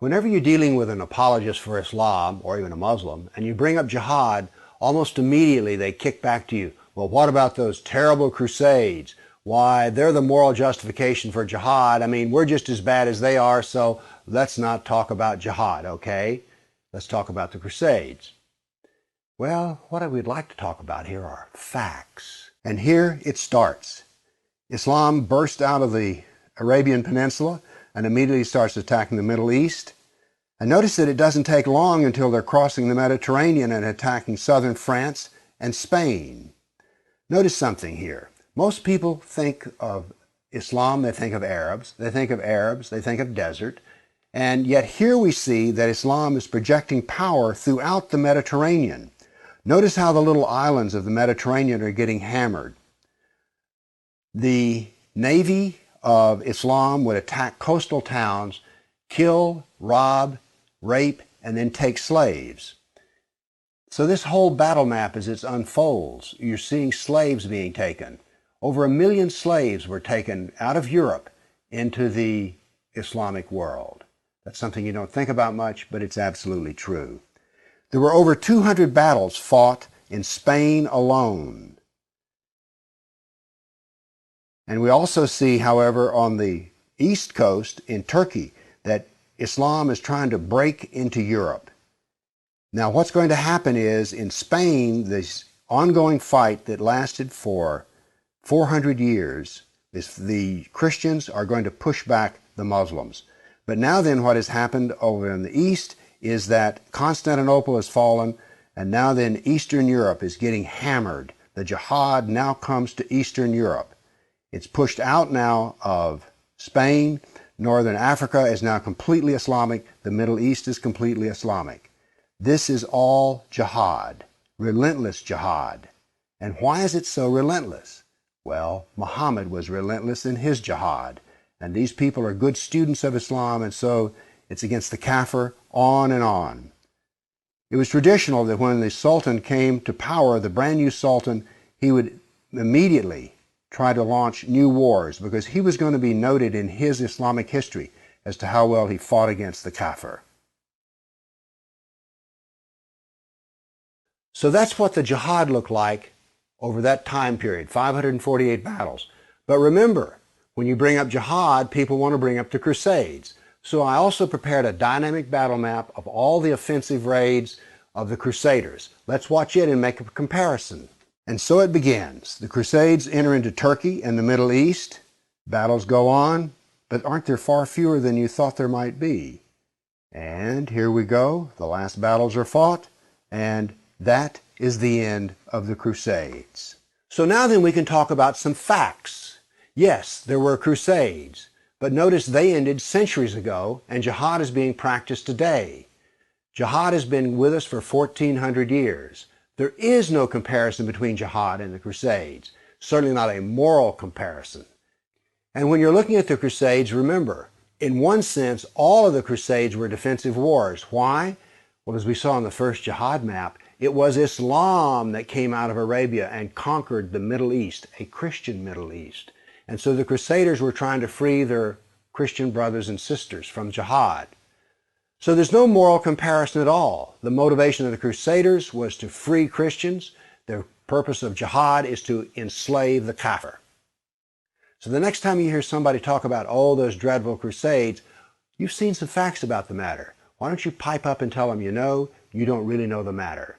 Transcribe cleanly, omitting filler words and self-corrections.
Whenever you're dealing with an apologist for Islam, or even a Muslim, and you bring up jihad, almost immediately they kick back to you, well, what about those terrible Crusades? Why, they're the moral justification for jihad. I mean, we're just as bad as they are, so let's not talk about jihad, okay? Let's talk about the Crusades. Well, what I would like to talk about here are facts. And here it starts. Islam burst out of the Arabian Peninsula and immediately starts attacking the Middle East. And notice that it doesn't take long until they're crossing the Mediterranean and attacking southern France and Spain. Notice something here. Most people think of Islam, they think of Arabs, they think of desert, and yet here we see that Islam is projecting power throughout the Mediterranean. Notice how the little islands of the Mediterranean are getting hammered. The navy of Islam would attack coastal towns, kill, rob, rape, and then take slaves. So this whole battle map, as it unfolds, you're seeing slaves being taken. Over 1 million slaves were taken out of Europe into the Islamic world. That's something you don't think about much, but it's absolutely true. There were over 200 battles fought in Spain alone. And we also see, however, on the east coast in Turkey, that Islam is trying to break into Europe. Now, what's going to happen is, in Spain, this ongoing fight that lasted for 400 years, the Christians are going to push back the Muslims. But now then, what has happened over in the east is that Constantinople has fallen, and now then Eastern Europe is getting hammered. The jihad now comes to Eastern Europe. It's pushed out now of Spain. Northern Africa is now completely Islamic. The Middle East is completely Islamic. This is all jihad, relentless jihad. And why is it so relentless? Well, Muhammad was relentless in his jihad. And these people are good students of Islam, and so it's against the kafir, on and on. It was traditional that when the Sultan came to power, the brand new Sultan, he would immediately try to launch new wars because he was going to be noted in his Islamic history as to how well he fought against the kafir. So that's what the jihad looked like over that time period, 548 battles. But remember, when you bring up jihad, people want to bring up the Crusades. So I also prepared a dynamic battle map of all the offensive raids of the Crusaders. Let's watch it and make a comparison. And so it begins. The Crusades enter into Turkey and the Middle East. Battles go on, but aren't there far fewer than you thought there might be? And here we go. The last battles are fought, and that is the end of the Crusades. So now then we can talk about some facts. Yes, there were Crusades, but notice they ended centuries ago, and jihad is being practiced today. Jihad has been with us for 1,400 years. There is no comparison between jihad and the Crusades, certainly not a moral comparison. And when you're looking at the Crusades, remember, in one sense, all of the Crusades were defensive wars. Why? Well, as we saw in the first jihad map, it was Islam that came out of Arabia and conquered the Middle East, a Christian Middle East. And so the Crusaders were trying to free their Christian brothers and sisters from jihad. So there's no moral comparison at all. The motivation of the Crusaders was to free Christians. The purpose of jihad is to enslave the kafir. So the next time you hear somebody talk about, oh, those dreadful Crusades, you've seen some facts about the matter. Why don't you pipe up and tell them you know, you don't really know the matter.